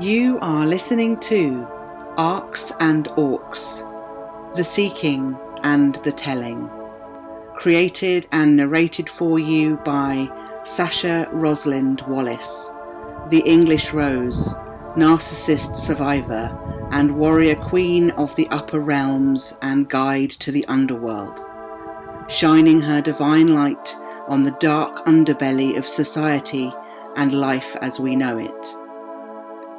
You are listening to Arcs and Orcs, The Seeking and the Telling, created and narrated for you by Sasha Rosalind Wallace, the English Rose, narcissist survivor and warrior queen of the upper realms and guide to the underworld, shining her divine light on the dark underbelly of society and life as we know it.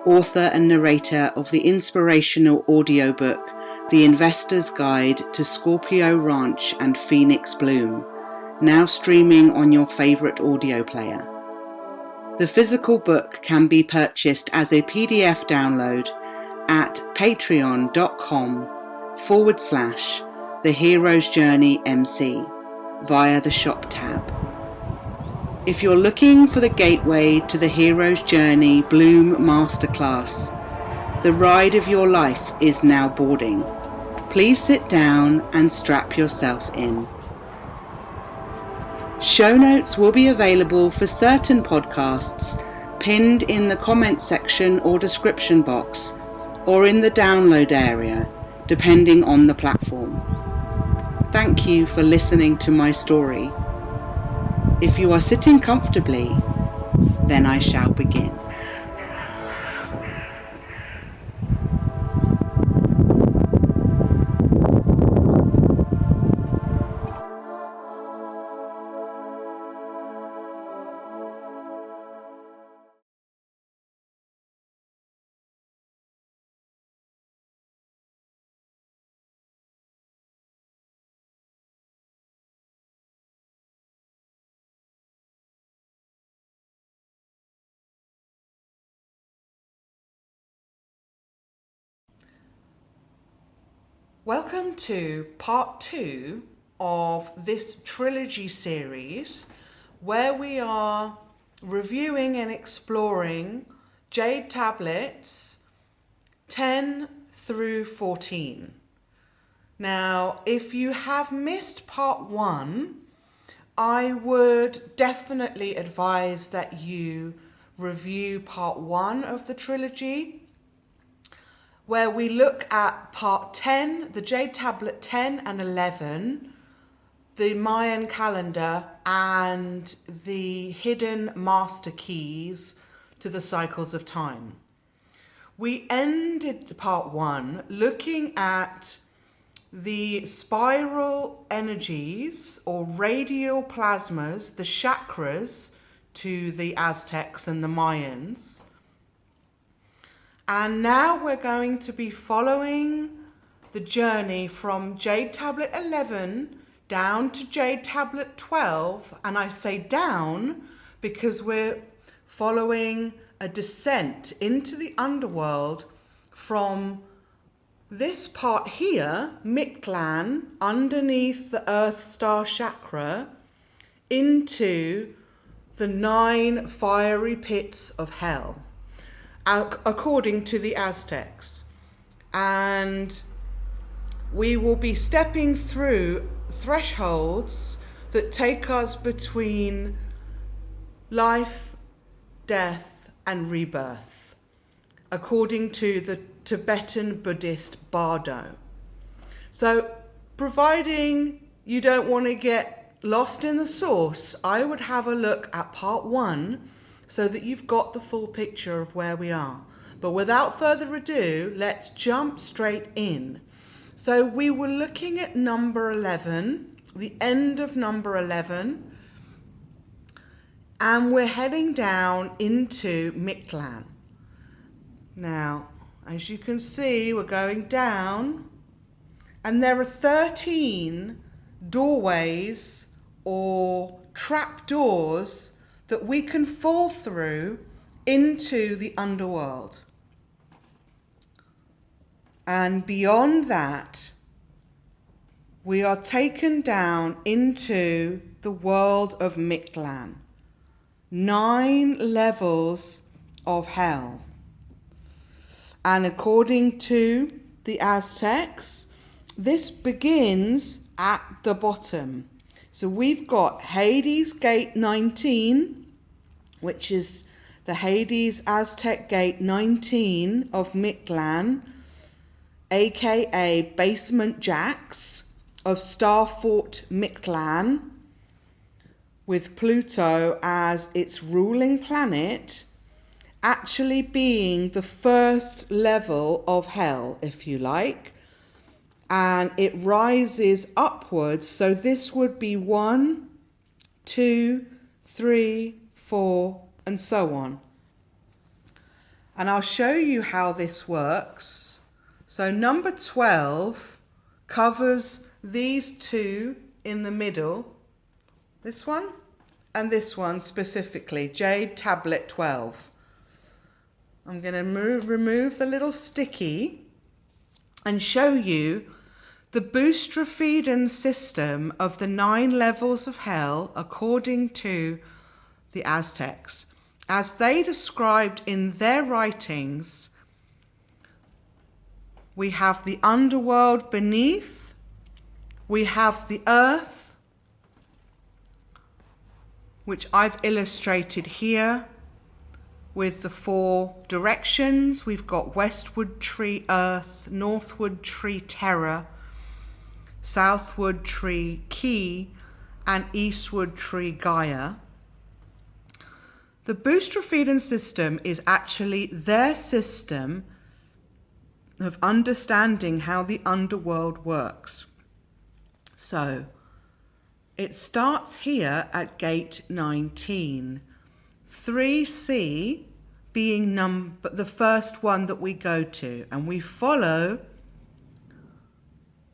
Author and narrator of the inspirational audiobook The Investor's Guide to Scorpio Ranch and Phoenix Bloom, now streaming on your favourite audio player. The physical book can be purchased as a PDF download at patreon.com/The Hero's Journey MC via the shop tab. If you're looking for the gateway to the Hero's Journey Bloom Masterclass, the ride of your life is now boarding. Please sit down and strap yourself in. Show notes will be available for certain podcasts pinned in the comment section or description box, or in the download area, depending on the platform. Thank you for listening to my story. If you are sitting comfortably, then I shall begin. Welcome to part 2 of this trilogy series, where we are reviewing and exploring Jade Tablets 10 through 14. Now, if you have missed part 1, I would definitely advise that you review part 1 of the trilogy, where we look at part 10, the Jade Tablet 10 and 11, the Mayan calendar, and the hidden master keys to the cycles of time. We ended part 1 looking at the spiral energies or radial plasmas, the chakras to the Aztecs and the Mayans. And now we're going to be following the journey from Jade Tablet 11 down to Jade Tablet 12. And I say down because we're following a descent into the underworld from this part here, Michtlan, underneath the Earth Star Chakra, into the 9 fiery pits of hell, according to the Aztecs. And we will be stepping through thresholds that take us between life, death, and rebirth, according to the Tibetan Buddhist BARDO. So, providing you don't want to get lost in the source, I would have a look at part 1 so that you've got the full picture of where we are. But without further ado, let's jump straight in. So we were looking at number 11, the end of number 11, and we're heading down into Michtlan. Now, as you can see, we're going down, and there are 13 doorways or trapdoors that we can fall through into the underworld. And beyond that, we are taken down into the world of Michtlan. 9 levels of hell. And according to the Aztecs, this begins at the bottom. So we've got Hades Gate 19, which is the Hades Aztec Gate 19 of Michtlan, aka Basement Jacks of Starfort Michtlan, with Pluto as its ruling planet, actually being the first level of hell, if you like, and it rises upwards. So this would be 1, 2, 3, 4, and so on. And I'll show you how this works. So number 12 covers these two in the middle, this one and this one specifically, Jade Tablet 12. I'm going to remove the little sticky and show you the Boustrophedon system of the 9 levels of hell according to the Aztecs, as they described in their writings. We have the underworld beneath, we have the earth, which I've illustrated here with the 4 directions. We've got westward tree earth, northward tree terror, southward tree key, and eastward tree Gaia. The Boustrophedon system is actually their system of understanding how the underworld works. So it starts here at gate 19, 3C being the first one that we go to, and we follow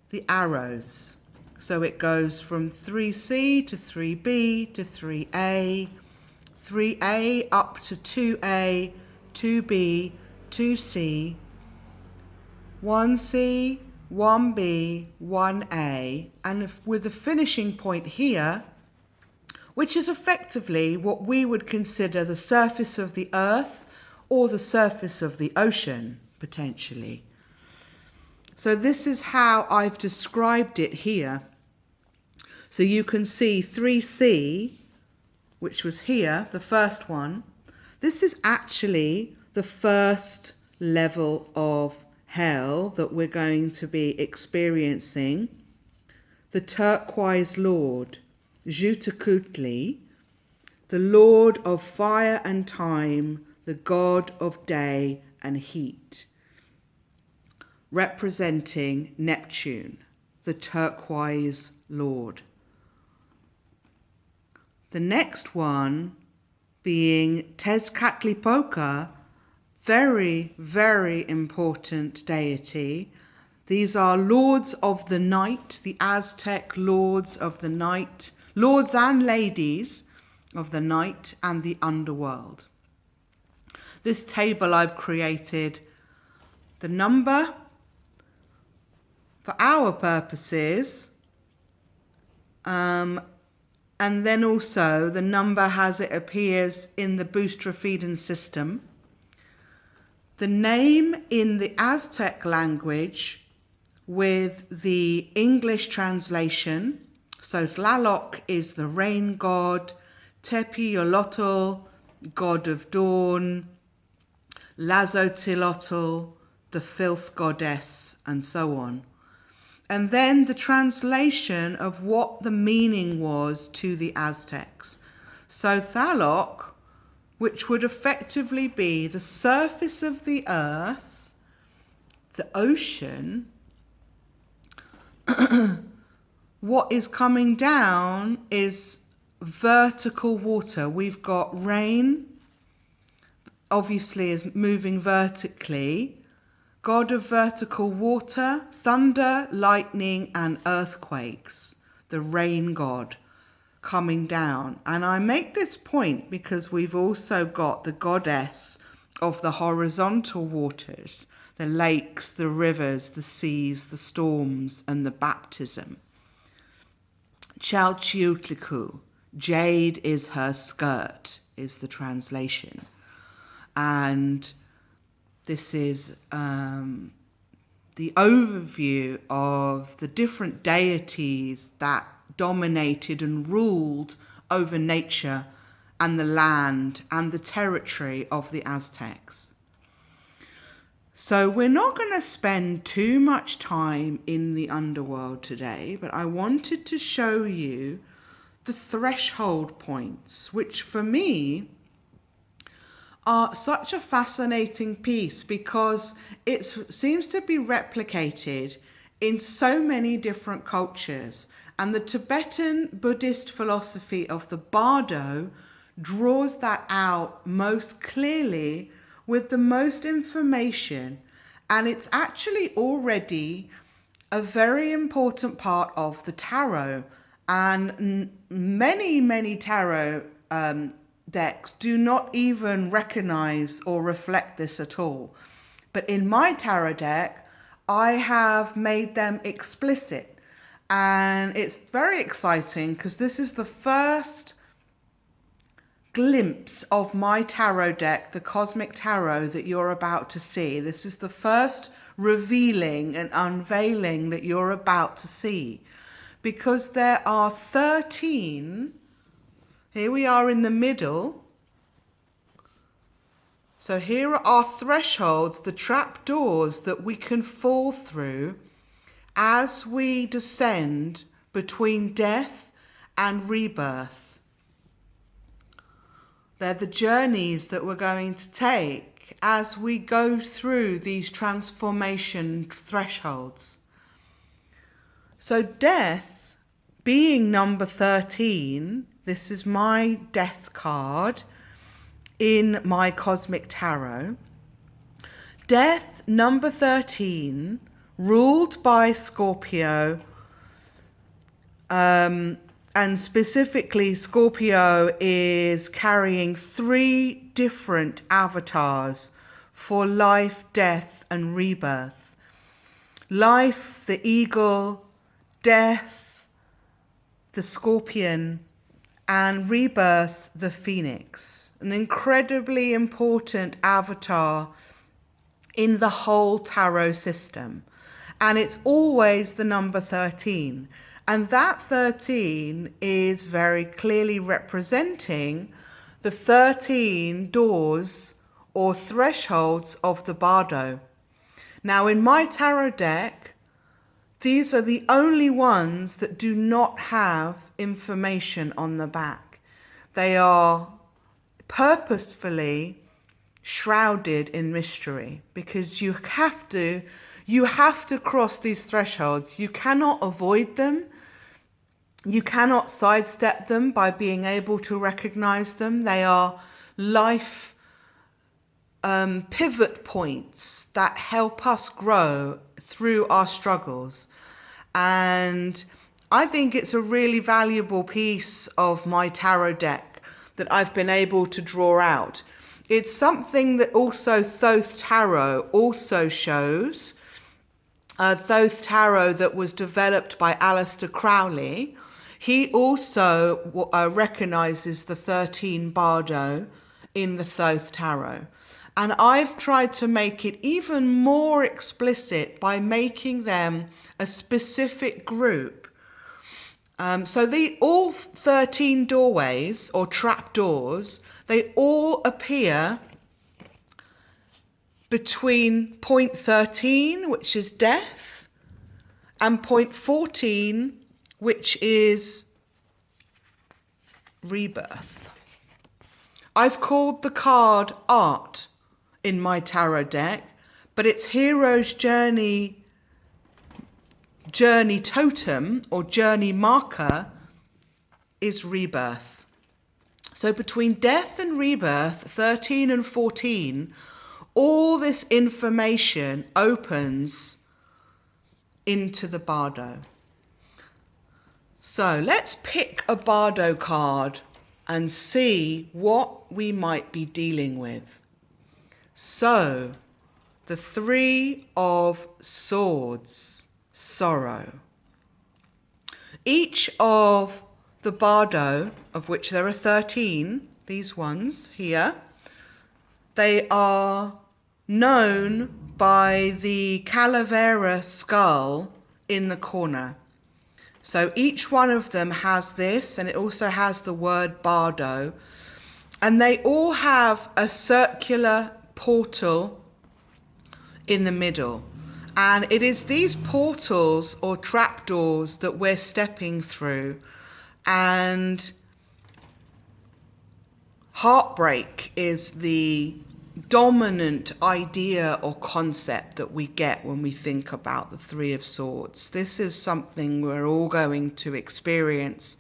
the arrows. So it goes from 3C to 3B to 3A, 3A up to 2A, 2B, 2C, 1C, 1B, 1A, and with the finishing point here, which is effectively what we would consider the surface of the earth or the surface of the ocean, potentially. So this is how I've described it here. So you can see 3C, which was here, the first one. This is actually the first level of hell that we're going to be experiencing. The turquoise lord, Jutakutli, the lord of fire and time, the god of day and heat, representing Neptune, the turquoise lord. The next one being Tezcatlipoca, very, very important deity. These are lords of the night, the Aztec lords of the night, lords and ladies of the night and the underworld. This table I've created the number for our purposes, and then also the number as it appears in the Boustrophedon system. The name in the Aztec language with the English translation. So Tlaloc is the rain god, Tepiolotl, god of dawn, Lazotzilotle, the filth goddess, and so on. And then the translation of what the meaning was to the Aztecs. So Tlaloc, which would effectively be the surface of the earth, the ocean, what is coming down is vertical water. We've got rain, obviously is moving vertically, god of vertical water, thunder, lightning, and earthquakes, the rain god coming down. And I make this point because we've also got the goddess of the horizontal waters, the lakes, the rivers, the seas, the storms, and the baptism. Chalchiutliku, jade is her skirt, is the translation. And this is the overview of the different deities that dominated and ruled over nature and the land and the territory of the Aztecs. So we're not going to spend too much time in the underworld today, but I wanted to show you the threshold points, which for me are such a fascinating piece because it seems to be replicated in so many different cultures. And the Tibetan Buddhist philosophy of the Bardo draws that out most clearly with the most information, and it's actually already a very important part of the tarot. And many tarot decks do not even recognize or reflect this at all. But in my tarot deck, I have made them explicit, and it's very exciting because this is the first glimpse of my tarot deck, the Cosmic Tarot, that you're about to see. This is the first revealing and unveiling that you're about to see, because there are 13. Here we are in the middle. So here are our thresholds, the trapdoors that we can fall through as we descend between death and rebirth. They're the journeys that we're going to take as we go through these transformation thresholds. So death being number 13, this is my death card in my Cosmic Tarot. Death number 13, ruled by Scorpio, and specifically Scorpio is carrying 3 different avatars for life, death, and rebirth. Life, the eagle; death, the scorpion; and rebirth, the phoenix. An incredibly important avatar in the whole tarot system. And it's always the number 13. And that 13 is very clearly representing the 13 doors or thresholds of the Bardo. Now in my tarot deck, these are the only ones that do not have information on the back. They are purposefully shrouded in mystery because you have to cross these thresholds. You cannot avoid them. You cannot sidestep them by being able to recognize them. They are life pivot points that help us grow through our struggles. And I think it's a really valuable piece of my tarot deck that I've been able to draw out. It's something that also Thoth Tarot also shows. Thoth Tarot that was developed by Aleister Crowley. He also recognizes the 13 Bardo in the Thoth Tarot. And I've tried to make it even more explicit by making them a specific group. So all 13 doorways or trapdoors, they all appear between point 13, which is death, and point 14, which is rebirth. I've called the card Art in my tarot deck, but its hero's journey totem or journey marker is rebirth. So between death and rebirth, 13 and 14, all this information opens into the Bardo. So let's pick a Bardo card and see what we might be dealing with. So, the 3 of Swords, sorrow. Each of the Bardo, of which there are 13, these ones here, they are known by the calavera skull in the corner. So each one of them has this, and it also has the word Bardo. And they all have a circular portal in the middle. And it is these portals or trapdoors that we're stepping through. And heartbreak is the dominant idea or concept that we get when we think about the Three of Swords. This is something we're all going to experience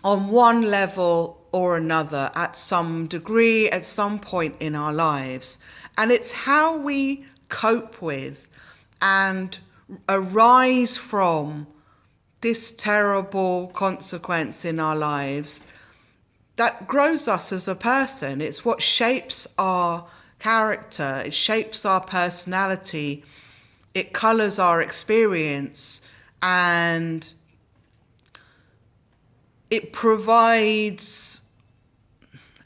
on one level or another at some degree, at some point in our lives. And it's how we cope with and arise from this terrible consequence in our lives that grows us as a person. It's what shapes our character, it shapes our personality, it colors our experience, and it provides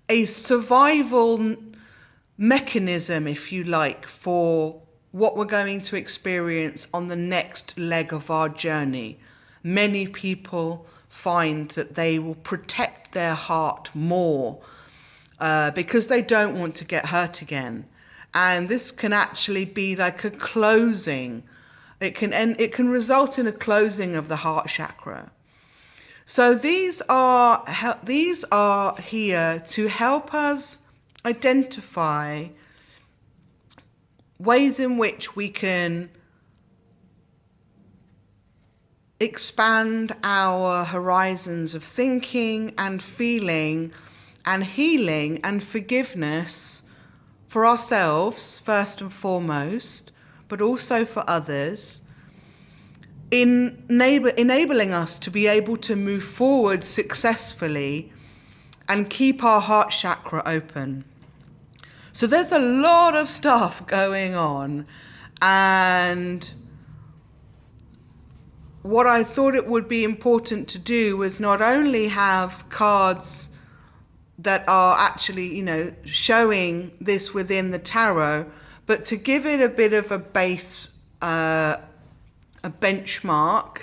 a survival mechanism, if you like, for what we're going to experience on the next leg of our journey. Many people find that they will protect their heart more because they don't want to get hurt again. And this can actually be like a closing. It can result in a closing of the heart chakra. So these are here to help us identify ways in which we can expand our horizons of thinking and feeling and healing and forgiveness for ourselves first and foremost, but also for others, enabling us to be able to move forward successfully and keep our heart chakra open. So there's a lot of stuff going on, and what I thought it would be important to do was not only have cards that are actually, showing this within the tarot, but to give it a bit of a base, a benchmark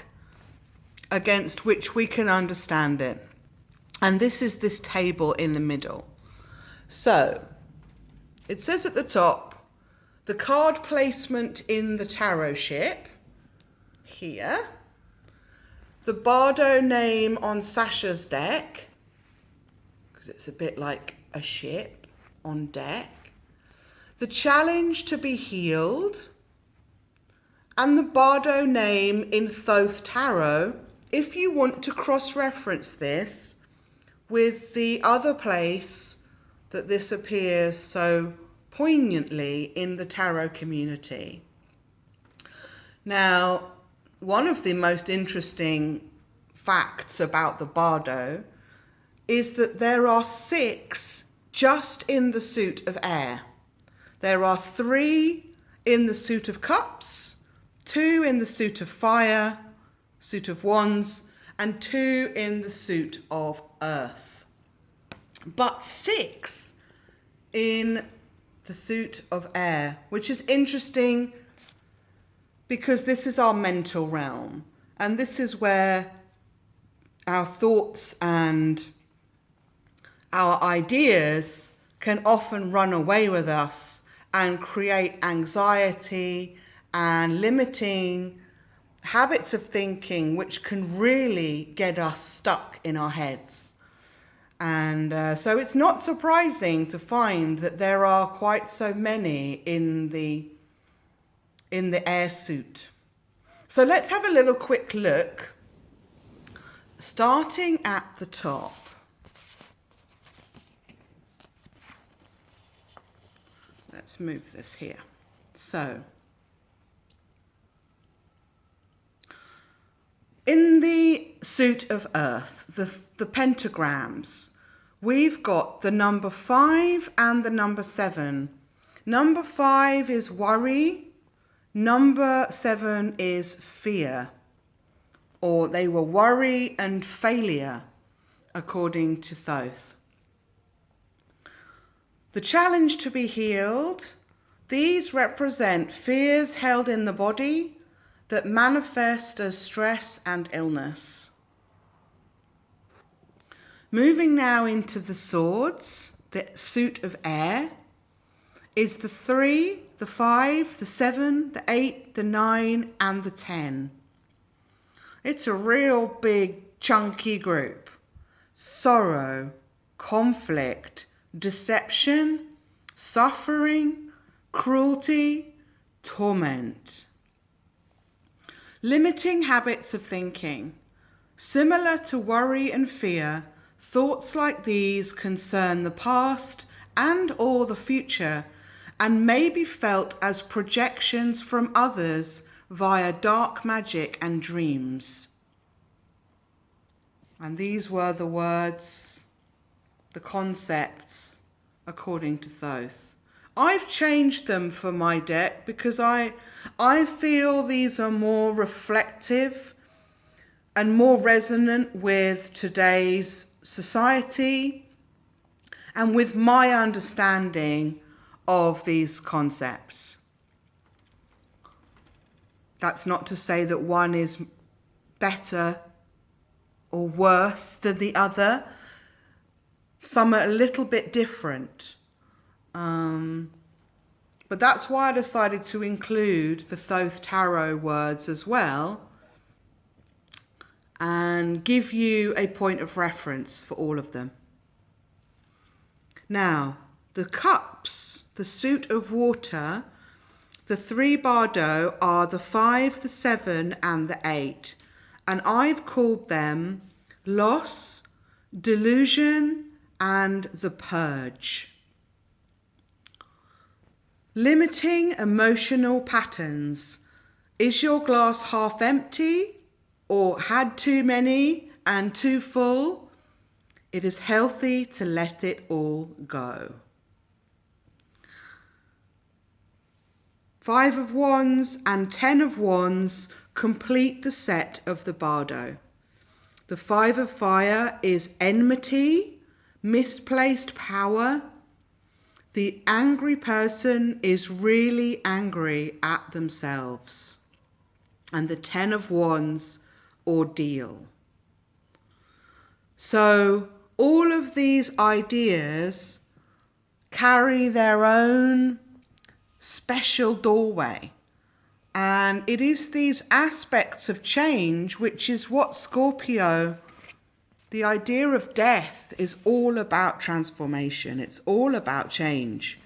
against which we can understand it. And this is this table in the middle. So it says at the top, the card placement in the tarot ship here, the Bardo name on Sasha's deck, because it's a bit like a ship on deck, the challenge to be healed, and the Bardo name in Thoth Tarot, if you want to cross-reference this with the other place that this appears so poignantly in the tarot community. Now, one of the most interesting facts about the Bardo is that there are 6 just in the suit of air. There are 3 in the suit of cups, 2 in the suit of fire, suit of wands, and 2 in the suit of earth. But 6 in the suit of air, which is interesting because this is our mental realm, and this is where our thoughts and our ideas can often run away with us and create anxiety and limiting habits of thinking, which can really get us stuck in our heads. And so it's not surprising to find that there are quite so many in the air suit. So let's have a little quick look, starting at the top. Let's move this here. So, in the suit of earth, the pentagrams, we've got the number 5 and the number 7. Number 5 is worry. Number 7 is fear. Or they were worry and failure, according to Thoth. The challenge to be healed, these represent fears held in the body that manifest as stress and illness. Moving now into the swords, the suit of air, is the 3, the 5, the 7, the 8, the 9, and the 10. It's a real big, chunky group. Sorrow, conflict, deception, suffering, cruelty, torment. Limiting habits of thinking. Similar to worry and fear, thoughts like these concern the past and or the future and may be felt as projections from others via dark magic and dreams. And these were the words, the concepts, according to Thoth. I've changed them for my deck because I feel these are more reflective and more resonant with today's society and with my understanding of these concepts. That's not to say that one is better or worse than the other. Some are a little bit different. But that's why I decided to include the Thoth Tarot words as well and give you a point of reference for all of them. Now, the cups, the suit of water, the 3 Bardo are the 5, the 7, and the 8. And I've called them loss, delusion, and the purge. Limiting emotional patterns. Is your glass half empty or had too many and too full? It is healthy to let it all go. 5 of Wands and 10 of Wands complete the set of the Bardo. The 5 of Fire is enmity, misplaced power. The angry person is really angry at themselves. And the 10 of Wands, ordeal. So all of these ideas carry their own special doorway. And it is these aspects of change, which is what Scorpio, the idea of death is all about transformation. It's all about change.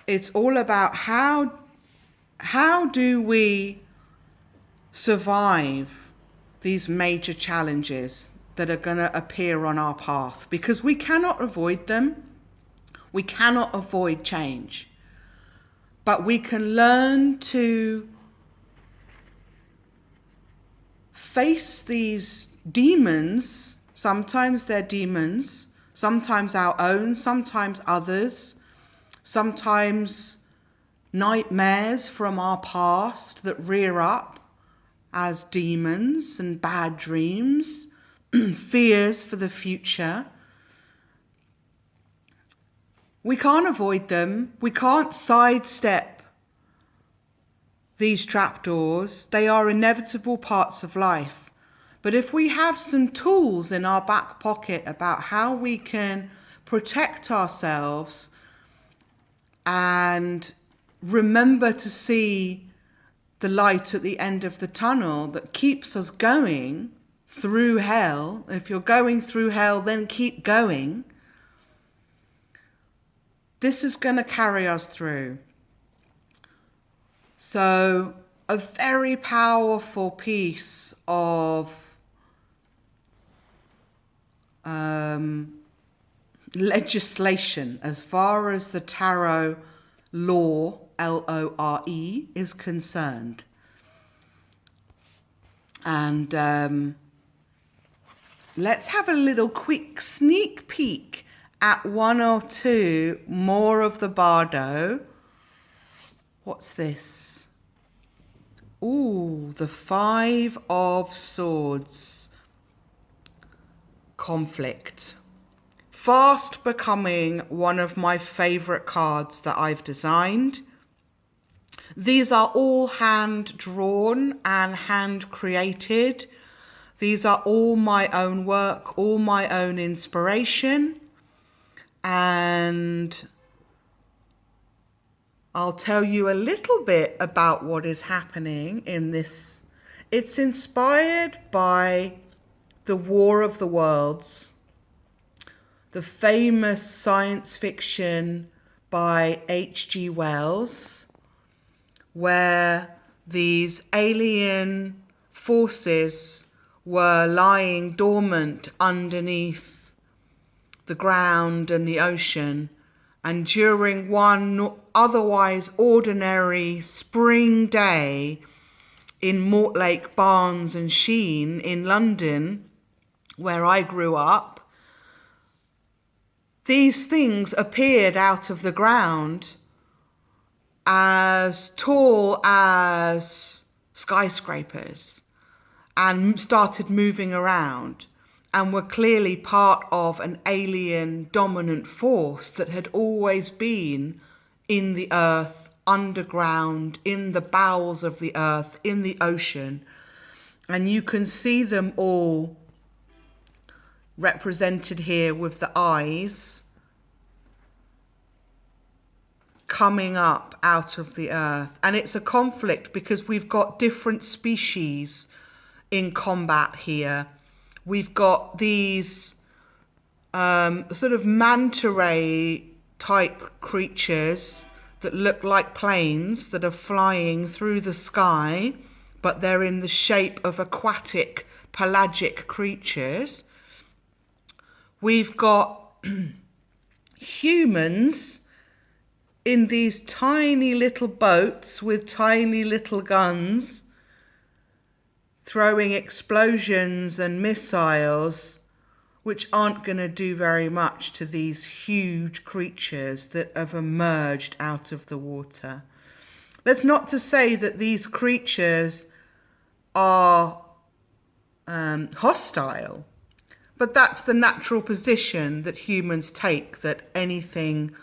It's all about how do we survive these major challenges that are going to appear on our path, because we cannot avoid them. We cannot avoid change. But we can learn to face these demons. Sometimes they're demons, sometimes our own, sometimes others, sometimes nightmares from our past that rear up as demons and bad dreams, fears for the future. We can't avoid them. We can't sidestep these trapdoors. They are inevitable parts of life. But if we have some tools in our back pocket about how we can protect ourselves and remember to see the light at the end of the tunnel that keeps us going through hell. If you're going through hell, then keep going. This is going to carry us through. So a very powerful piece of legislation as far as the tarot lore, Lore, is concerned. And let's have a little quick sneak peek at 1 or 2 more of the Bardo. What's this? Ooh, the 5 of Swords. Conflict. Fast becoming one of my favourite cards that I've designed. These are all hand drawn and hand created These are all my own work, all my own inspiration, and I'll tell you a little bit about what is happening in this. It's inspired by The War of the Worlds, the famous science fiction by H.G. Wells, where these alien forces were lying dormant underneath the ground and the ocean, and during one otherwise ordinary spring day in Mortlake, Barnes and Sheen in London, where I grew up, these things appeared out of the ground as tall as skyscrapers and started moving around, and were clearly part of an alien dominant force that had always been in the earth, underground, in the bowels of the earth, in the ocean. And you can see them all represented here with the eyes coming up out of the earth. And it's a conflict because we've got different species in combat here. We've got these sort of manta ray type creatures that look like planes that are flying through the sky, but they're in the shape of aquatic pelagic creatures. We've got humans in these tiny little boats with tiny little guns, throwing explosions and missiles, which aren't going to do very much to these huge creatures that have emerged out of the water. That's not to say that these creatures are hostile, but that's the natural position that humans take, that anything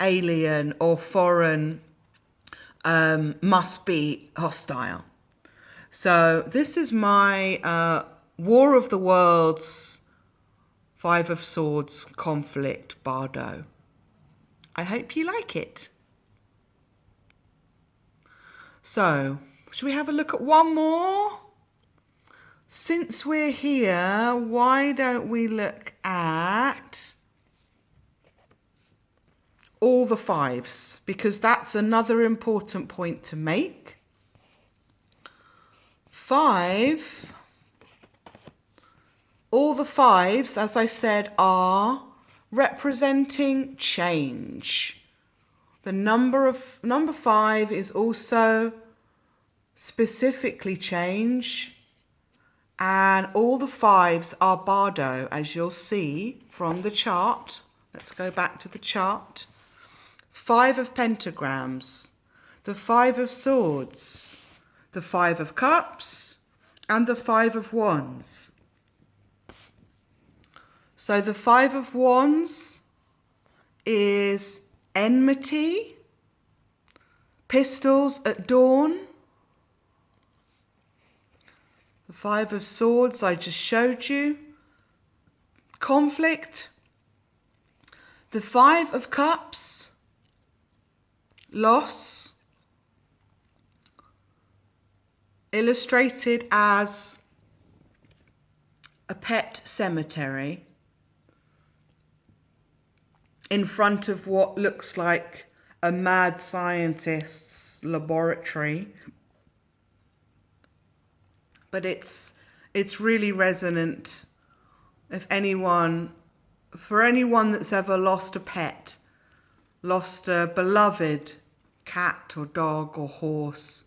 alien or foreign must be hostile. So this is my War of the Worlds, Five of Swords conflict bardo. I hope you like it. So, should we have a look at one more? Since we're here, why don't we look at all the fives? Because that's another important point to make. Five, all the fives, as I said, are representing change. The number 5 is also specifically change, and all the fives are bardo, as you'll see from the chart. Let's go back to the chart. 5 of pentagrams, the 5 of swords, the 5 of cups, and the 5 of wands. So the 5 of wands is enmity, pistols at dawn. The 5 of swords I just showed you, conflict. The 5 of cups, loss, illustrated as a pet cemetery in front of what looks like a mad scientist's laboratory. But it's really resonant for anyone that's ever lost a pet, lost a beloved cat or dog or horse,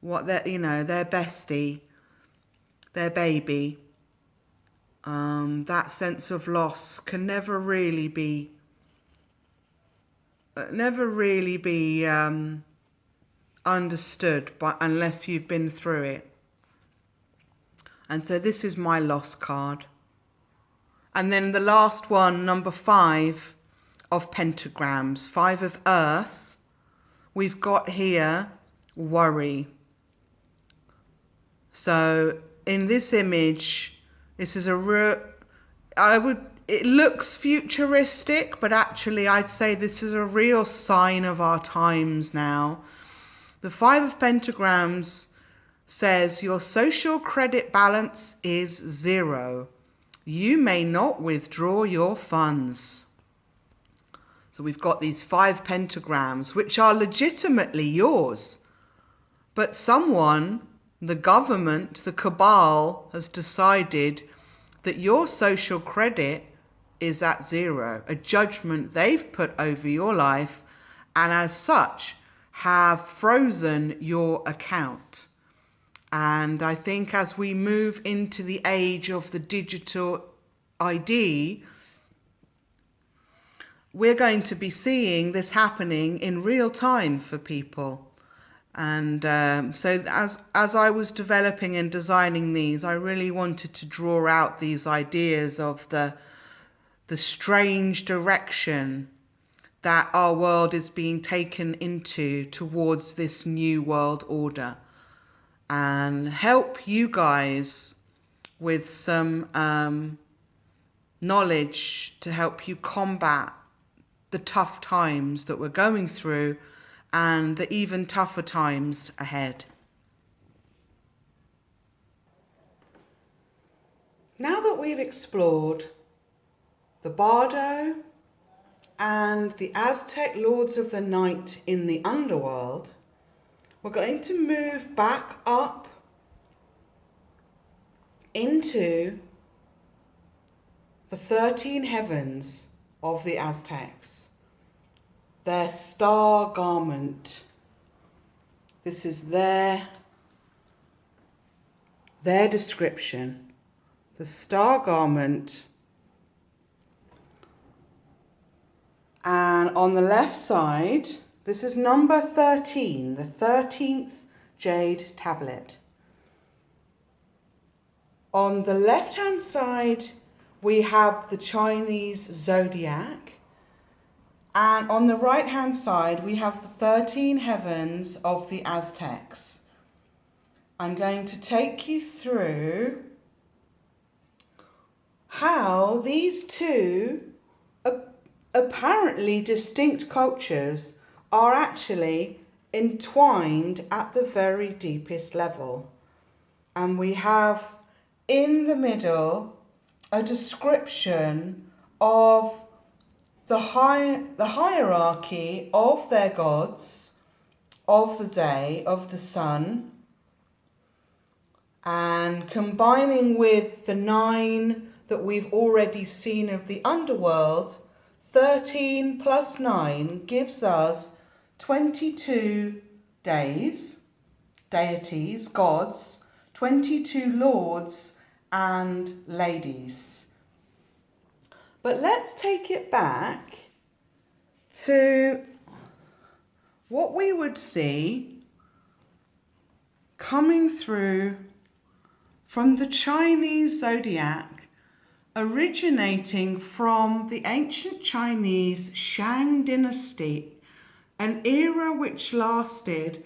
their bestie, their baby. That sense of loss can never really be understood unless you've been through it. And so this is my loss card. And then the last one, number 5 of pentagrams, 5 of earth. We've got here worry. So in this image, this is a real, it looks futuristic, but actually I'd say this is a real sign of our times now. The Five of Pentagrams says your social credit balance is 0. You may not withdraw your funds. So we've got these 5 pentagrams, which are legitimately yours. But someone, the government, the cabal, has decided that your social credit is at 0, a judgment they've put over your life, and as such have frozen your account. And I think as we move into the age of the digital ID, we're going to be seeing this happening in real time for people. And so as I was developing and designing these, I really wanted to draw out these ideas of the strange direction that our world is being taken into towards this new world order, and help you guys with some knowledge to help you combat the tough times that we're going through and the even tougher times ahead. Now that we've explored the Bardo and the Aztec Lords of the Night in the Underworld, we're going to move back up into the 13 heavens of the Aztecs, their star garment. This is their description. The star garment. And on the left side, this is number 13, the 13th Jade Tablet. On the left-hand side, we have the Chinese zodiac. And on the right-hand side, we have the 13 heavens of the Aztecs. I'm going to take you through how these two apparently distinct cultures are actually entwined at the very deepest level. And we have in the middle a description of the hierarchy of their gods, of the day, of the sun, and combining with the 9 that we've already seen of the underworld, 13 plus 9 gives us 22 days, deities, gods, 22 lords and ladies. But let's take it back to what we would see coming through from the Chinese zodiac, originating from the ancient Chinese Shang Dynasty, an era which lasted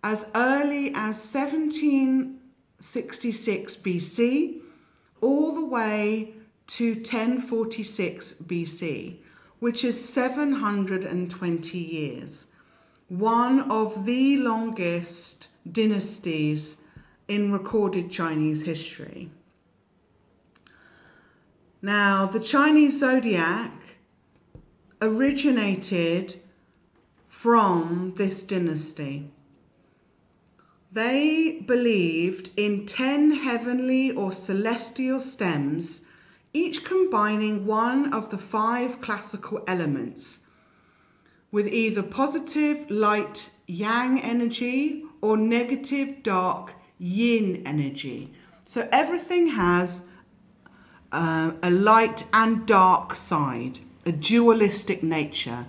as early as 1766 BC all the way to 1046 BC, which is 720 years. One of the longest dynasties in recorded Chinese history. Now, the Chinese zodiac originated from this dynasty. They believed in 10 heavenly or celestial stems, each combining one of the 5 classical elements, with either positive light yang energy or negative dark yin energy. So everything has a light and dark side, a dualistic nature.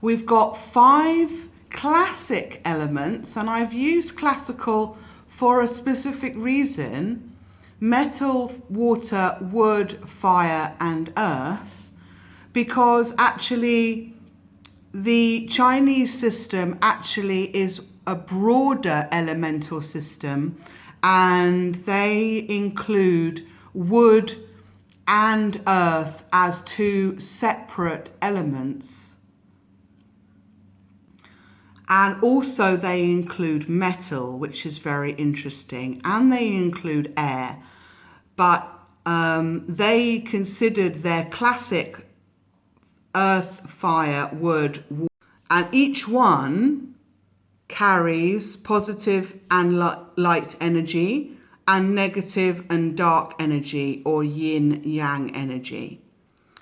We've got 5 classic elements, and I've used classical for a specific reason: metal, water, wood, fire, and earth, because actually the Chinese system actually is a broader elemental system, and they include wood and earth as two separate elements. And also they include metal, which is very interesting, and they include air. But they considered their classic earth, fire, wood, water, and each one carries positive and light energy and negative and dark energy, or yin yang energy,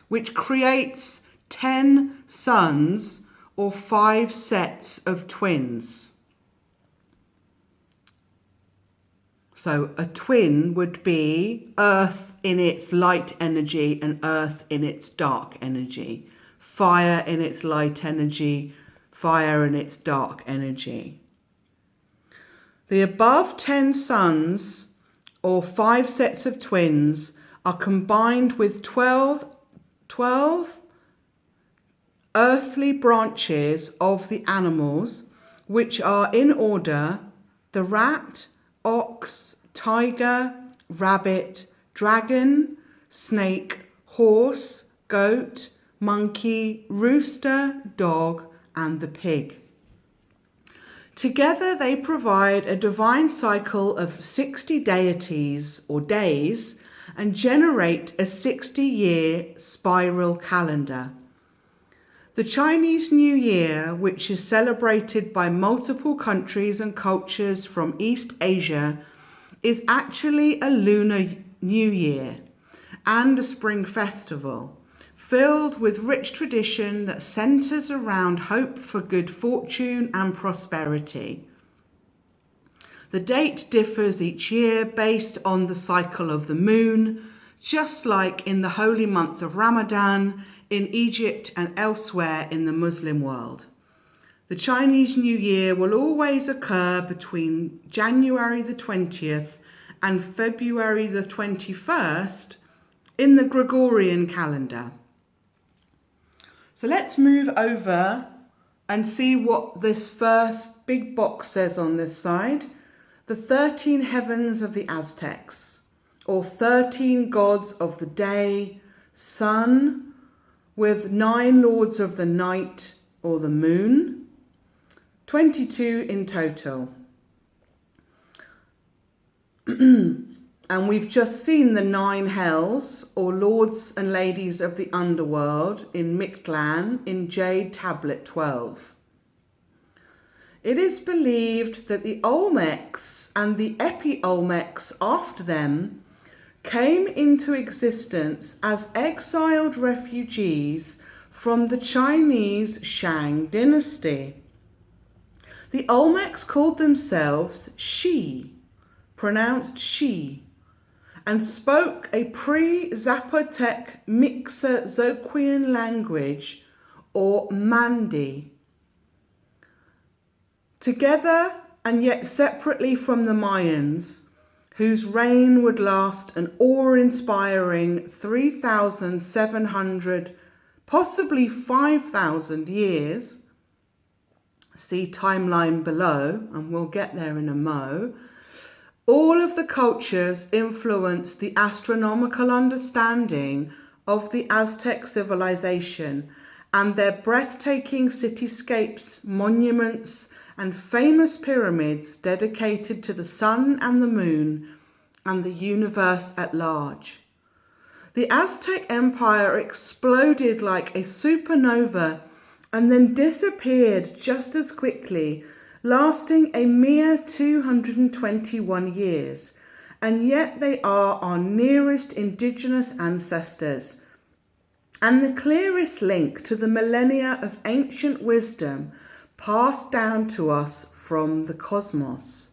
which creates 10 suns or 5 sets of twins. So a twin would be earth in its light energy and earth in its dark energy, fire in its light energy, fire in its dark energy. The above 10 suns or 5 sets of twins are combined with 12 earthly branches of the animals, which are in order the rat, ox, tiger, rabbit, dragon, snake, horse, goat, monkey, rooster, dog, and the pig. Together they provide a divine cycle of 60 deities or days and generate a 60-year spiral calendar. The Chinese New Year, which is celebrated by multiple countries and cultures from East Asia, is actually a lunar New Year and a spring festival, filled with rich tradition that centers around hope for good fortune and prosperity. The date differs each year based on the cycle of the moon, just like in the holy month of Ramadan in Egypt and elsewhere in the Muslim world. The Chinese New Year will always occur between January the 20th and February the 21st in the Gregorian calendar. So let's move over and see what this first big box says on this side. The 13 heavens of the Aztecs, or 13 gods of the day, sun, with 9 lords of the night, or the moon, 22 in total. And we've just seen the 9 hells, or lords and ladies of the underworld, in Michtlan in Jade Tablet 12. It is believed that the Olmecs and the Epi-Olmecs after them came into existence as exiled refugees from the Chinese Shang Dynasty. The Olmecs called themselves Shi, pronounced Shi, and spoke a pre-Zapotec Mixozoquian language, or Mandi. Together and yet separately from the Mayans, whose reign would last an awe-inspiring 3,700, possibly 5,000 years. See timeline below, and we'll get there in a mo. All of the cultures influenced the astronomical understanding of the Aztec civilization, and their breathtaking cityscapes, monuments, and famous pyramids dedicated to the sun and the moon and the universe at large. The Aztec Empire exploded like a supernova and then disappeared just as quickly, lasting a mere 221 years, and yet they are our nearest indigenous ancestors and the clearest link to the millennia of ancient wisdom passed down to us from the cosmos.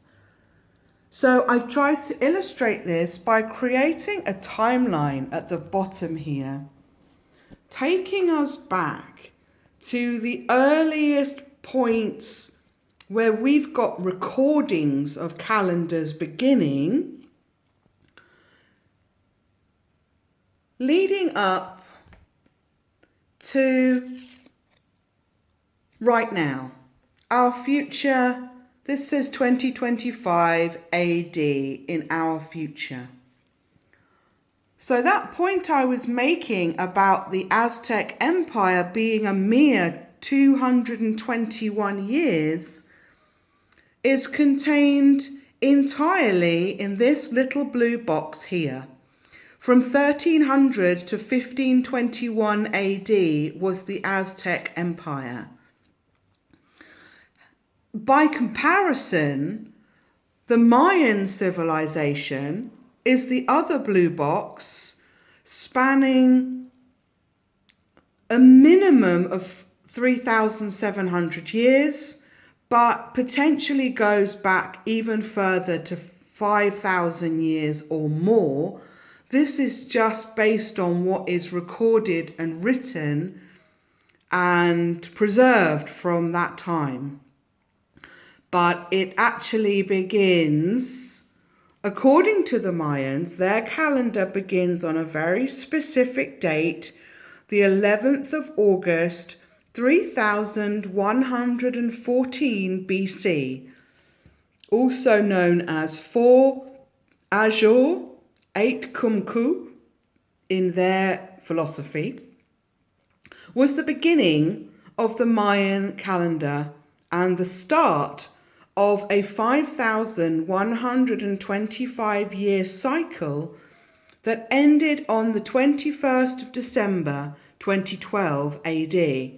So I've tried to illustrate this by creating a timeline at the bottom here, taking us back to the earliest points where we've got recordings of calendars beginning, leading up to right now, our future This says 2025 AD in our future. So that point I was making about the Aztec Empire being a mere 221 years is contained entirely in this little blue box here. From 1300 to 1521 AD was the Aztec Empire. By comparison, the Mayan civilization is the other blue box, spanning a minimum of 3,700 years, but potentially goes back even further to 5,000 years or more. This is just based on what is recorded and written and preserved from that time. But it actually begins, according to the Mayans, their calendar begins on a very specific date, the 11th of August, 3114 BC, also known as 4 Ajor, 8 Kumku in their philosophy, was the beginning of the Mayan calendar and the start of a 5,125-year cycle that ended on the 21st of December 2012 AD,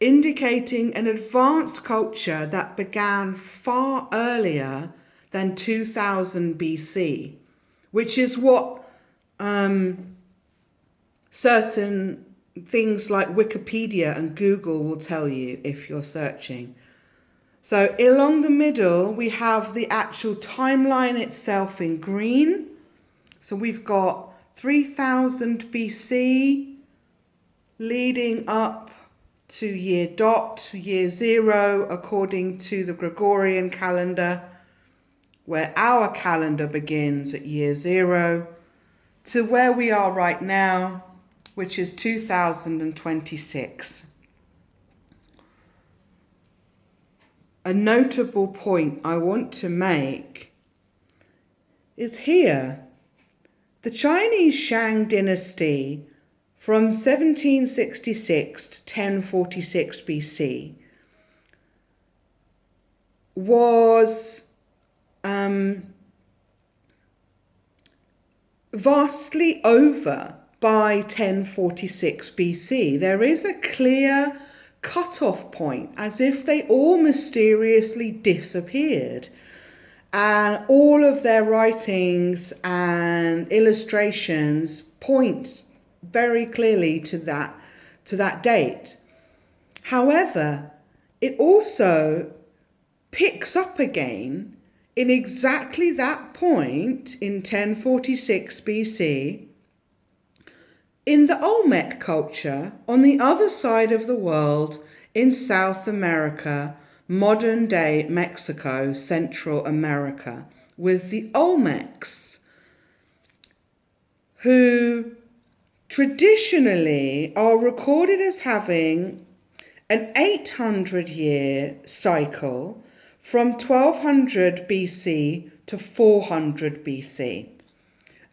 indicating an advanced culture that began far earlier than 2000 BC, which is what certain things like Wikipedia and Google will tell you if you're searching. So along the middle, we have the actual timeline itself in green. So we've got 3000 BC leading up to year zero, according to the Gregorian calendar, where our calendar begins at year zero, to where we are right now, which is 2026. A notable point I want to make is here. The Chinese Shang Dynasty from 1766 to 1046 BC was vastly over by 1046 BC. There is a clear cut-off point, as if they all mysteriously disappeared, and all of their writings and illustrations point very clearly to that date. However, it also picks up again in exactly that point in 1046 BC in the Olmec culture on the other side of the world in South America, modern day Mexico, Central America, with the Olmecs, who traditionally are recorded as having an 800-year cycle from 1200 BC to 400 BC.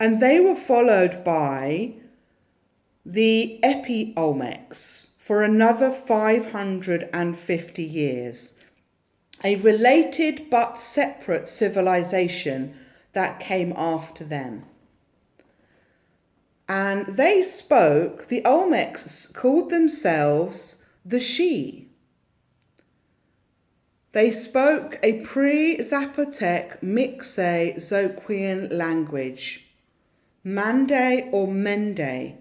And they were followed by the Epi-Olmecs for another 550 years, a related but separate civilization that came after them. And they spoke, the Olmecs called themselves the Shi. They spoke a pre-Zapotec Mixe-Zoquian language, Mande or Mende.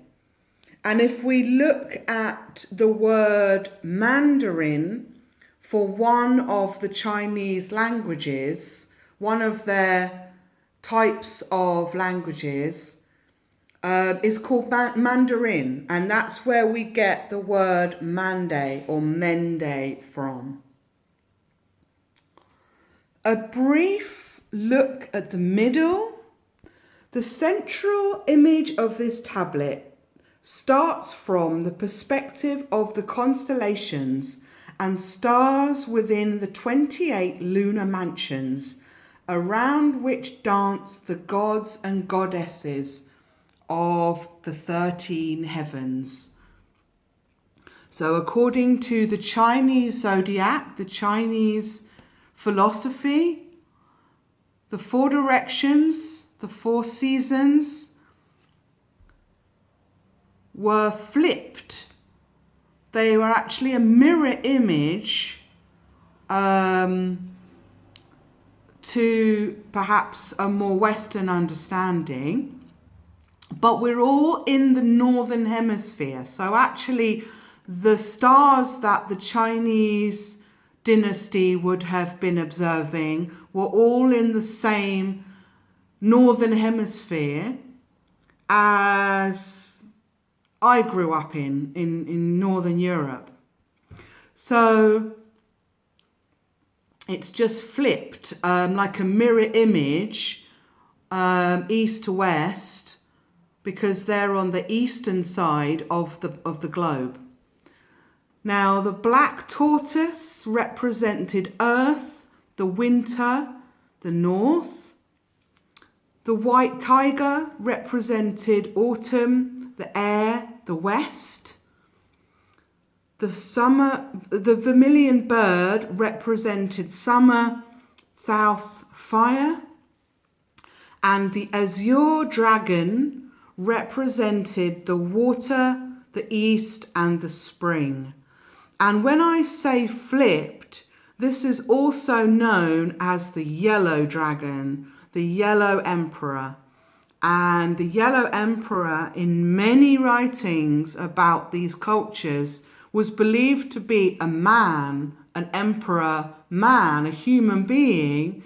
And if we look at the word Mandarin for one of the Chinese languages, one of their types of languages, is called Mandarin, and that's where we get the word Mande or Mende from. A brief look at the middle. The central image of this tablet starts from the perspective of the constellations and stars within the 28 lunar mansions, around which dance the gods and goddesses of the 13 heavens. So according to the Chinese zodiac, the Chinese philosophy, the 4 directions, the 4 seasons were flipped. They were actually a mirror image to perhaps a more Western understanding. But we're all in the Northern Hemisphere. So actually the stars that the Chinese dynasty would have been observing were all in the same Northern Hemisphere as I grew up in Northern Europe. So it's just flipped like a mirror image, east to west, because they're on the eastern side of the globe. Now, the black tortoise represented Earth, the winter, the north. The white tiger represented autumn, the air, the west. The vermilion bird represented summer, south, fire. And the azure dragon represented the water, the east, and the spring. And when I say flipped, this is also known as the yellow dragon, the yellow emperor. And the yellow emperor, in many writings about these cultures, was believed to be a man, an emperor man, a human being.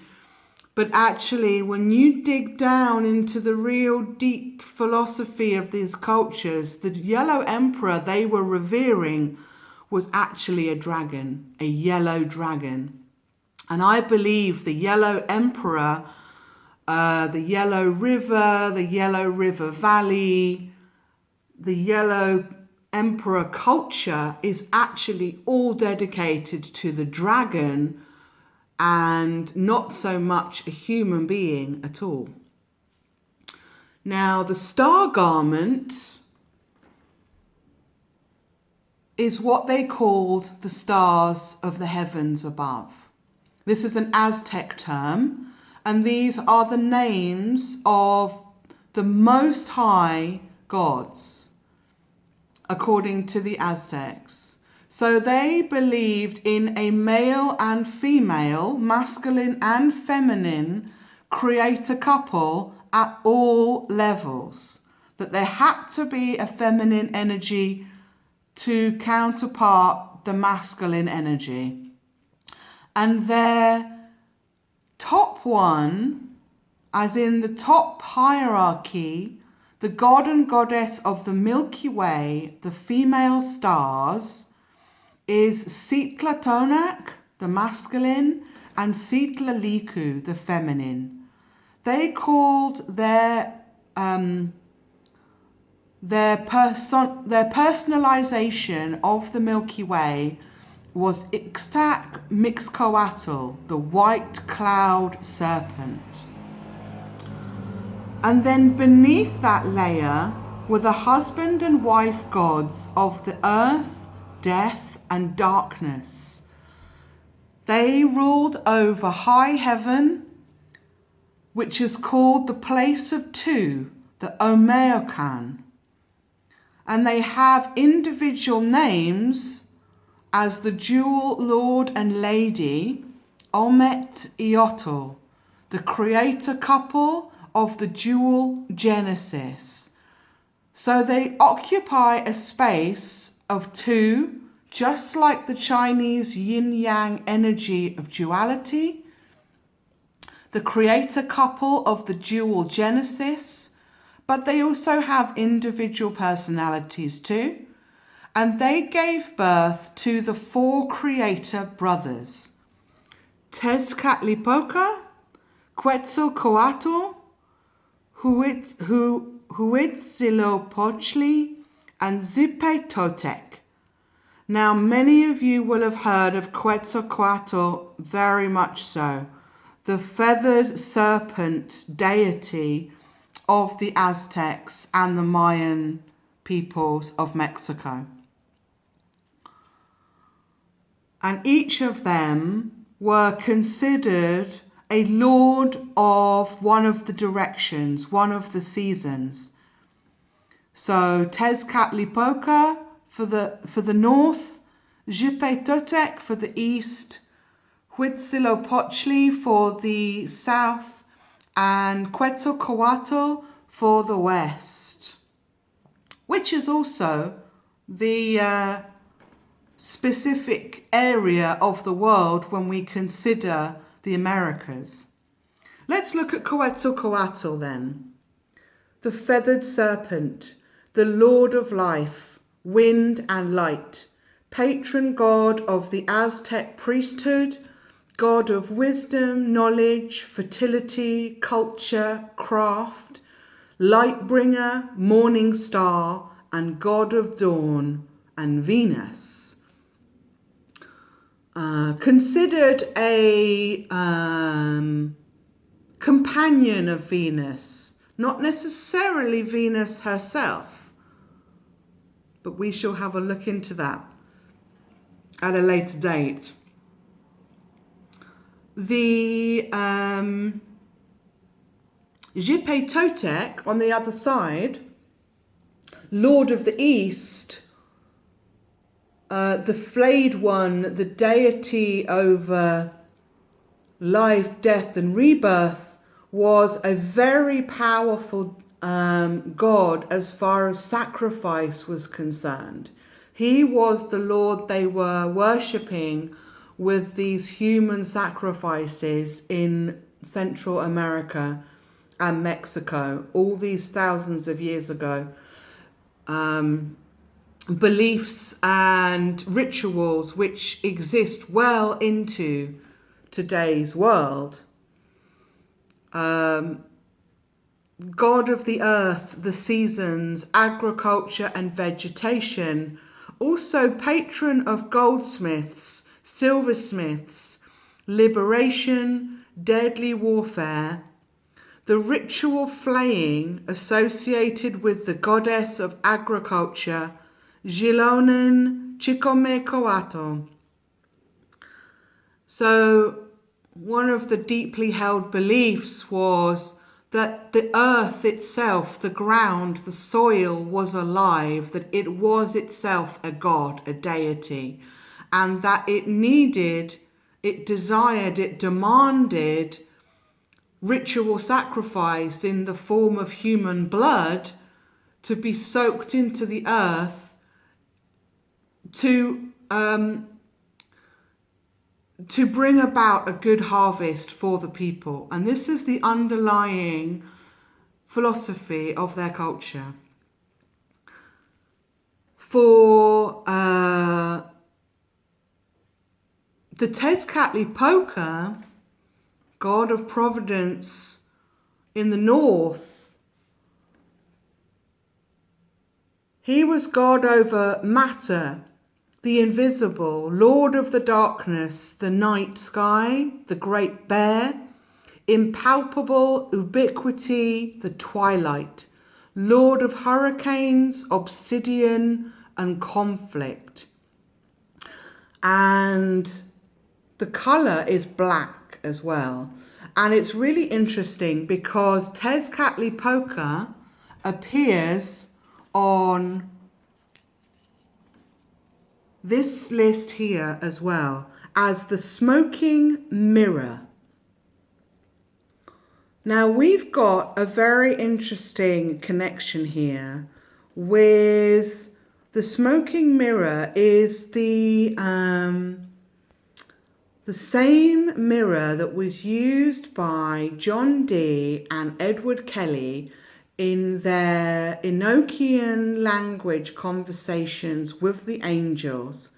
But actually, when you dig down into the real deep philosophy of these cultures, the yellow emperor they were revering was actually a dragon, a yellow dragon. And I believe the yellow emperor, the yellow river valley, the yellow emperor culture is actually all dedicated to the dragon and not so much a human being at all. Now, the star garment is what they called the stars of the heavens above. This is an Aztec term, and these are the names of the Most High gods, according to the Aztecs. So they believed in a male and female, masculine and feminine, creator couple at all levels. That there had to be a feminine energy to counterpart the masculine energy. And their top one, as in the top hierarchy, the god and goddess of the Milky Way, the female stars, is Citlatonac, the masculine, and Citlalicu, the feminine. They called their personalization of the Milky Way was Ixtac Mixcoatl, the white cloud serpent. And then beneath that layer were the husband and wife gods of the earth, death, and darkness. They ruled over high heaven, which is called the place of two, the Olmecs. And they have individual names as the dual lord and lady, Olmec Iotl, the creator couple of the dual Genesis. So they occupy a space of two, just like the Chinese yin-yang energy of duality, the creator couple of the dual Genesis, but they also have individual personalities too. And they gave birth to the 4 creator brothers, Tezcatlipoca, Quetzalcoatl, Huitzilopochtli, and Zipetotec. Now, many of you will have heard of Quetzalcoatl, very much so, the feathered serpent deity of the Aztecs and the Mayan peoples of Mexico. And each of them were considered a lord of one of the directions, one of the seasons. So Tezcatlipoca for the north, Xipe for the east, Huitzilopochtli for the south, and Quetzalcoatl for the west, which is also the specific area of the world when we consider the Americas. Let's look at Quetzalcoatl then. The feathered serpent, the lord of life, wind and light, patron god of the Aztec priesthood, god of wisdom, knowledge, fertility, culture, craft, light bringer, morning star, and god of dawn and Venus. Considered a companion of Venus, not necessarily Venus herself, but we shall have a look into that at a later date. The Xipe Totec on the other side, Lord of the East, the flayed one, the deity over life, death and rebirth, was a very powerful god as far as sacrifice was concerned. He was the Lord they were worshipping with these human sacrifices in Central America and Mexico, all these thousands of years ago. Beliefs and rituals which exist well into today's world. God of the earth, the seasons, agriculture and vegetation, also patron of goldsmiths, silversmiths, liberation, deadly warfare, the ritual flaying associated with the goddess of agriculture, Xilonen Chicomecoatl. So one of the deeply held beliefs was that the earth itself, the ground, the soil was alive, that it was itself a god, a deity, and that it needed, it desired, it demanded ritual sacrifice in the form of human blood to be soaked into the earth to bring about a good harvest for the people. And this is the underlying philosophy of their culture. For the Tezcatlipoca, god of providence in the north, he was god over matter, the invisible, lord of the darkness, the night sky, the great bear, impalpable ubiquity, the twilight, lord of hurricanes, obsidian and conflict. And the colour is black as well. And it's really interesting because Tezcatlipoca appears on this list here as well as the smoking mirror. Now we've got a very interesting connection here with the smoking mirror is the same mirror that was used by John Dee and Edward Kelly in their Enochian language conversations with the angels.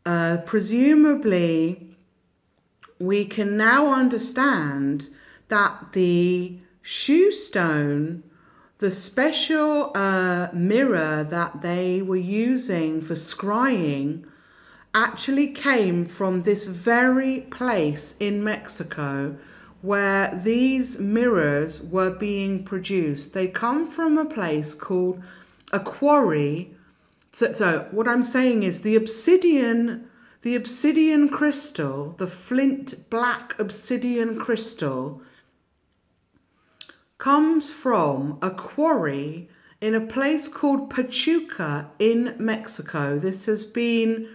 Presumably, we can now understand that the shoe stone the special mirror that they were using for scrying actually came from this very place in Mexico where these mirrors were being produced. They come from a place called a quarry. So what I'm saying is the obsidian crystal, the flint black obsidian crystal, comes from a quarry in a place called Pachuca in Mexico. This has been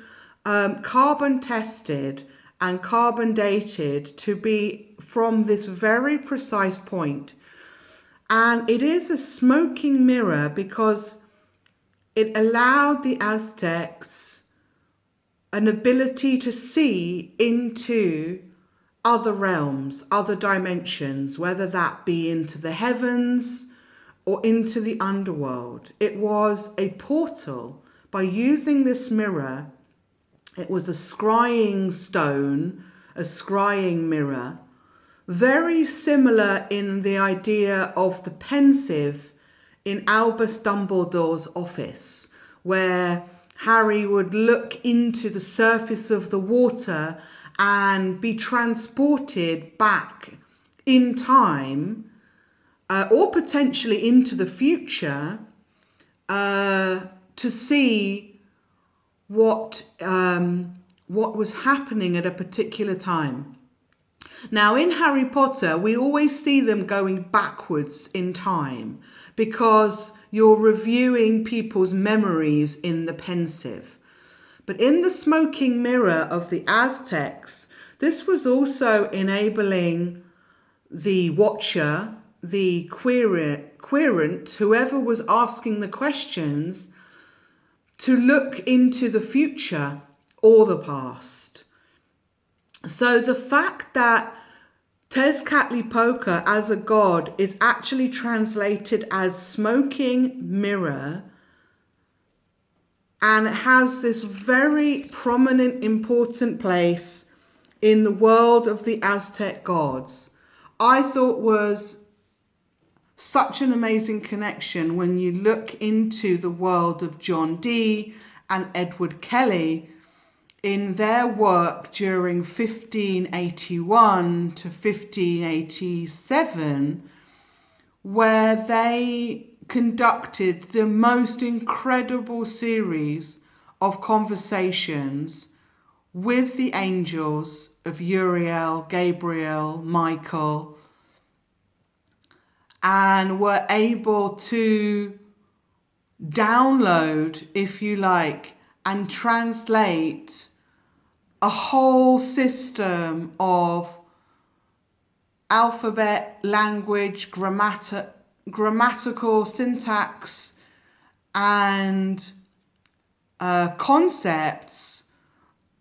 carbon tested and carbon dated to be from this very precise point. And it is a smoking mirror because it allowed the Aztecs an ability to see into other realms, other dimensions, whether that be into the heavens or into the underworld. It was a portal. By using this mirror, it was a scrying stone, a scrying mirror, very similar in the idea of the pensieve in Albus Dumbledore's office, where Harry would look into the surface of the water and be transported back in time or potentially into the future to see what was happening at a particular time. Now, in Harry Potter, we always see them going backwards in time because you're reviewing people's memories in the pensieve. But in the smoking mirror of the Aztecs, this was also enabling the watcher, the querent, whoever was asking the questions, to look into the future or the past. So the fact that Tezcatlipoca as a god is actually translated as smoking mirror, and it has this very prominent, important place in the world of the Aztec gods, I thought was such an amazing connection when you look into the world of John Dee and Edward Kelly in their work during 1581 to 1587, where they conducted the most incredible series of conversations with the angels of Uriel, Gabriel, Michael, and were able to download, if you like, and translate a whole system of alphabet, language, grammatical syntax, and concepts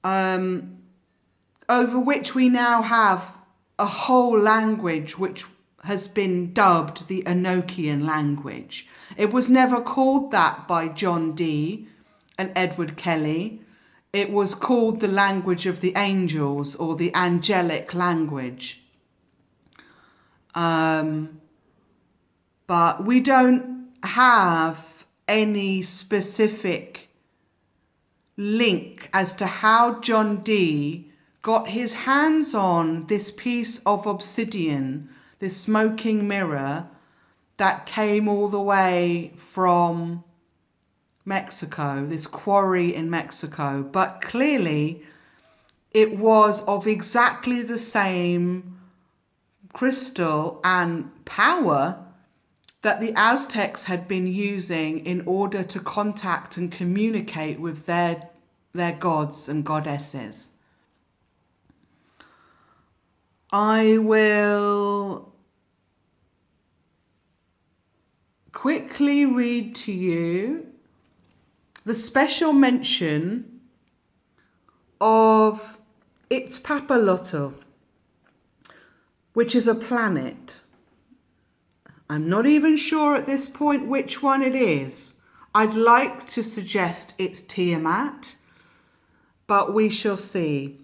over which we now have a whole language which has been dubbed the Enochian language. It was never called that by John Dee and Edward Kelly. It was called the language of the angels, or the angelic language. But we don't have any specific link as to how John Dee got his hands on this piece of obsidian, this smoking mirror that came all the way from Mexico, this quarry in Mexico. But clearly it was of exactly the same crystal and power that the Aztecs had been using in order to contact and communicate with their gods and goddesses. I will quickly read to you the special mention of Itzpapalotl, which is a planet. I'm not even sure at this point which one it is. I'd like to suggest it's Tiamat, but we shall see.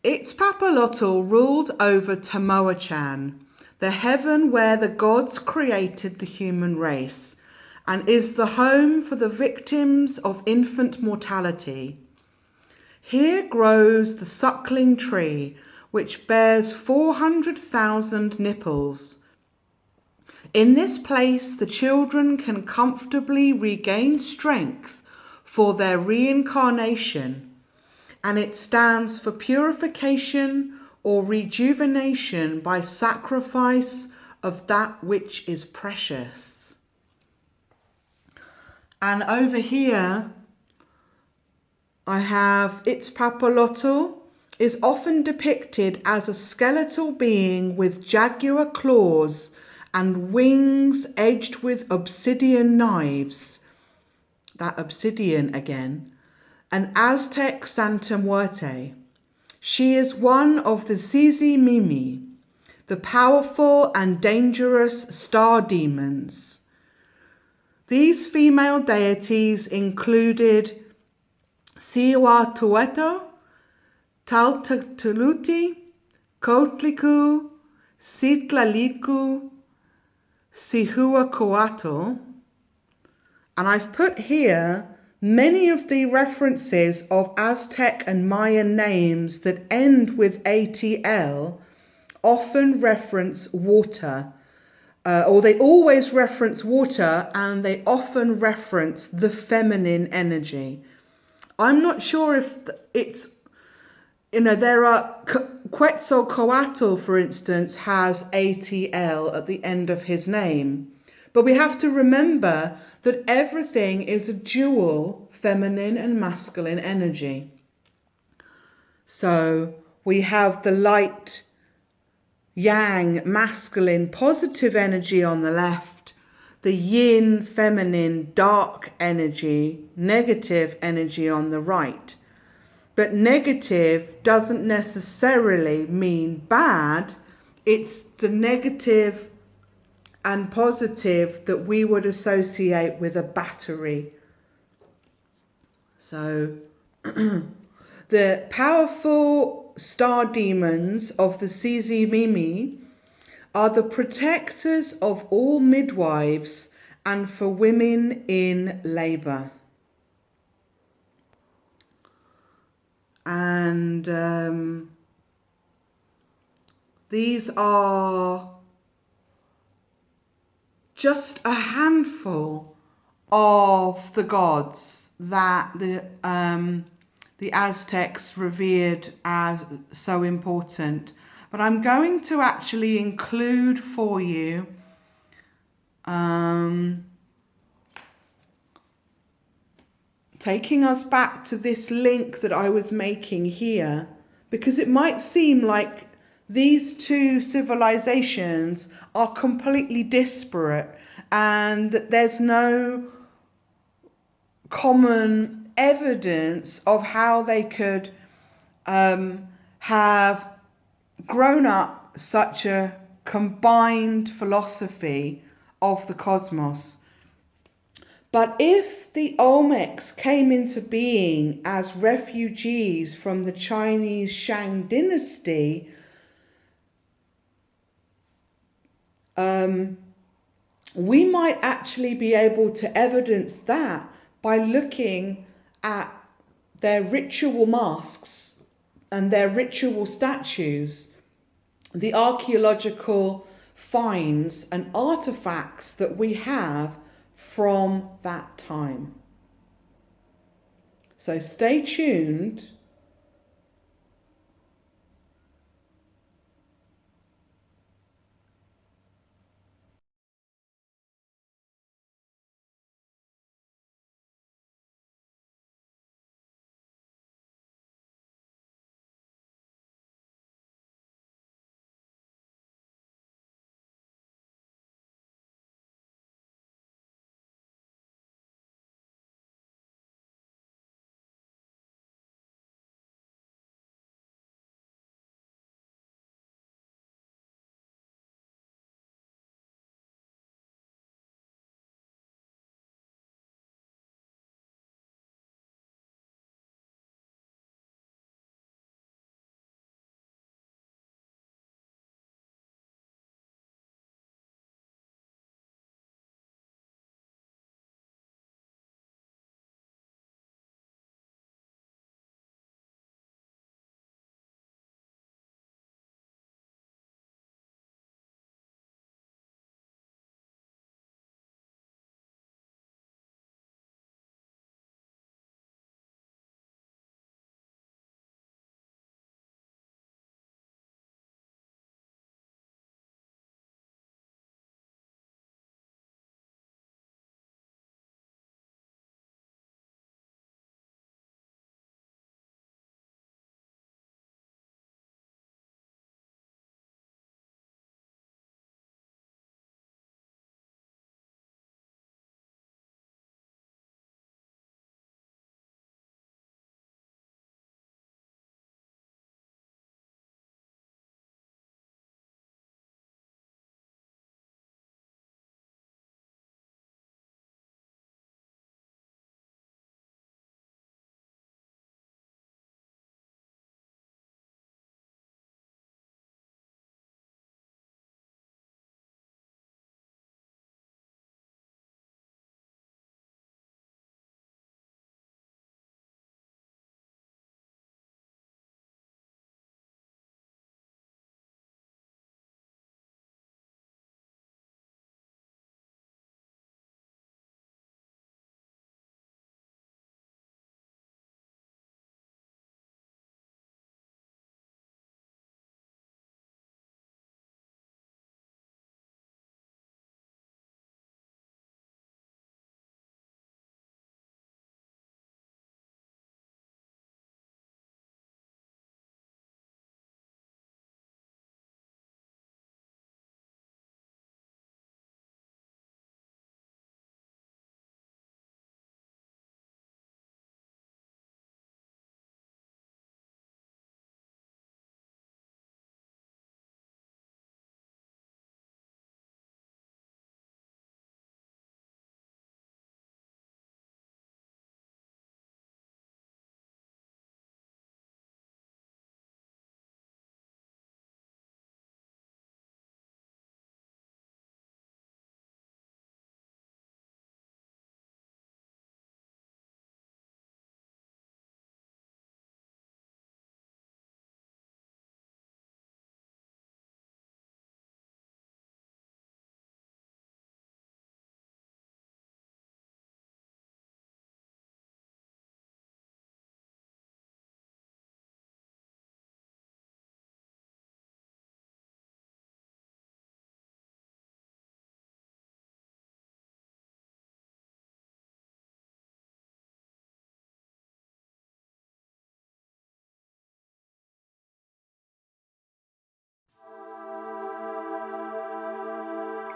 Itzpapalotl ruled over Tamoachan, the heaven where the gods created the human race, and is the home for the victims of infant mortality. Here grows the suckling tree, which bears 400,000 nipples. In this place, the children can comfortably regain strength for their reincarnation, and it stands for purification or rejuvenation by sacrifice of that which is precious. And over here, I have Itzpapalotl is often depicted as a skeletal being with jaguar claws and wings edged with obsidian knives. That obsidian again. An Aztec Santa Muerte. She is one of the Zizi Mimi, the powerful and dangerous star demons. These female deities included Cihuatueto, Taltatuluti, Cotlicu, Citlalicu, Cihuacoatl, and I've put here many of the references of Aztec and Mayan names that end with ATL often reference water, or they always reference water, and they often reference the feminine energy. I'm not sure if it's, there are Quetzalcoatl, for instance, has ATL at the end of his name. But we have to remember that everything is a dual feminine and masculine energy. So we have the light, yang, masculine, positive energy on the left, the yin, feminine, dark energy, negative energy on the right. But negative doesn't necessarily mean bad. It's the negative and positive that we would associate with a battery. So the powerful star demons of the Zizi Mimi are the protectors of all midwives and for women in labour. And these are just a handful of the gods that the Aztecs revered as so important. But I'm going to actually include for you taking us back to this link that I was making here, because it might seem like these two civilizations are completely disparate and there's no common evidence of how they could have grown up such a combined philosophy of the cosmos. But if the Olmecs came into being as refugees from the Chinese Shang Dynasty, we might actually be able to evidence that by looking at their ritual masks and their ritual statues, the archaeological finds and artifacts that we have from that time. So stay tuned.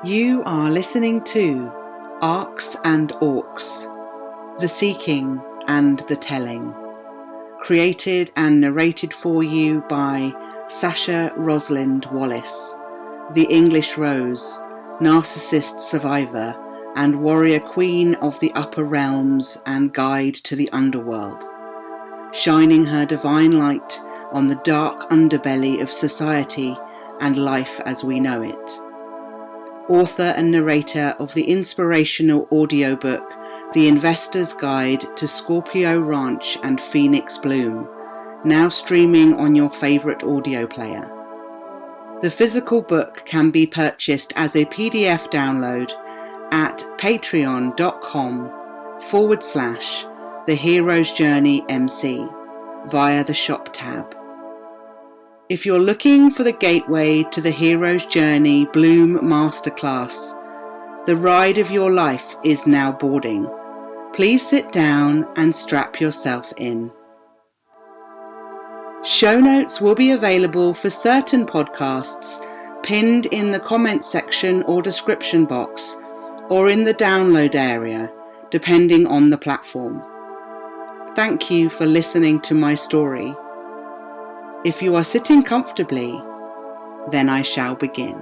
You are listening to Arcs and Orcs, The Seeking and the Telling, created and narrated for you by Sasha Rosalind Wallace, the English Rose, narcissist survivor and warrior queen of the upper realms and guide to the underworld, shining her divine light on the dark underbelly of society and life as we know it. Author and narrator of the inspirational audiobook The Investor's Guide to Scorpio Ranch and Phoenix Bloom, now streaming on your favourite audio player. The physical book can be purchased as a PDF download at patreon.com/The Hero's Journey MC via the shop tab. If you're looking for the gateway to the Hero's Journey Bloom Masterclass, the ride of your life is now boarding. Please sit down and strap yourself in. Show notes will be available for certain podcasts pinned in the comments section or description box, or in the download area, depending on the platform. Thank you for listening to my story. If you are sitting comfortably, then I shall begin.